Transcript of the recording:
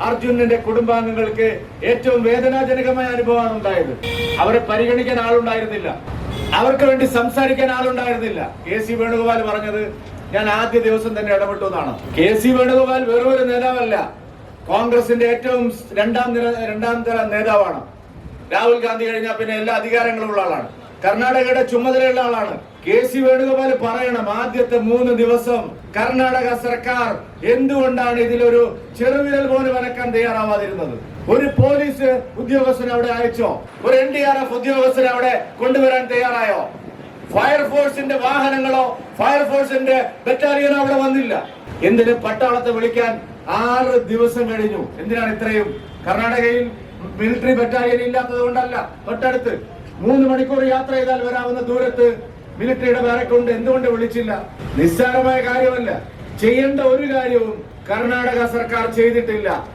അർജുനന്റെ കുടുംബാംഗങ്ങൾക്ക് ഏറ്റവും വേദനാജനകമായ അനുഭവമാണ് ഉണ്ടായത്. അവരെ പരിഗണിക്കാൻ ആളുണ്ടായിരുന്നില്ല, അവർക്ക് വേണ്ടി സംസാരിക്കാൻ ആളുണ്ടായിരുന്നില്ല. കെ.സി. വേണുഗോപാൽ പറഞ്ഞത് ഞാൻ ആദ്യ ദിവസം തന്നെ ഇടപെട്ടു എന്നാണ്. കെ.സി. വേണുഗോപാൽ വെറും ഒരു നേതാവല്ല, കോൺഗ്രസിന്റെ ഏറ്റവും രണ്ടാം തര നേതാവാണ്. രാഹുൽ ഗാന്ധി കഴിഞ്ഞാൽ പിന്നെ എല്ലാ അധികാരങ്ങളും ഉള്ള ആളാണ്. കർണാടകയുടെ ചുമതലയുള്ള ആളാണ്. കെ.സി. വേണുഗോപാൽ പറയണം, ആദ്യത്തെ 3 ദിവസം കർണാടക സർക്കാർ എന്തുകൊണ്ടാണ് ഇതിലൊരു ചെറുവിരൽ പോലും അനക്കാൻ തയ്യാറാവാതിരുന്നത്? ഒരു പോലീസ് ഉദ്യോഗസ്ഥനെ അവിടെ അയച്ചോ? ഒരു NDRF ഉദ്യോഗസ്ഥനെ അവിടെ കൊണ്ടുവരാൻ തയ്യാറായോ? ഫയർഫോഴ്സിന്റെ വാഹനങ്ങളോ ഫയർഫോഴ്സിന്റെ ബറ്റാലിയനോ അവിടെ വന്നില്ല. എന്തിന് പട്ടാളത്തെ വിളിക്കാൻ 6 ദിവസം കഴിഞ്ഞു? എന്തിനാണ് ഇത്രയും? കർണാടകയിൽ മിലിറ്ററി ബറ്റാലിയൻ ഇല്ലാത്തത് കൊണ്ടല്ല, തൊട്ടടുത്ത് 3 മണിക്കൂർ യാത്ര ചെയ്താൽ വരാവുന്ന ദൂരത്ത് മിലിറ്ററിയുടെ ബാരക്കുണ്ട്. എന്തുകൊണ്ട് വിളിച്ചില്ല? നിസ്സാരമായ കാര്യമല്ല. ചെയ്യേണ്ട ഒരു കാര്യവും കർണാടക സർക്കാർ ചെയ്തിട്ടില്ല.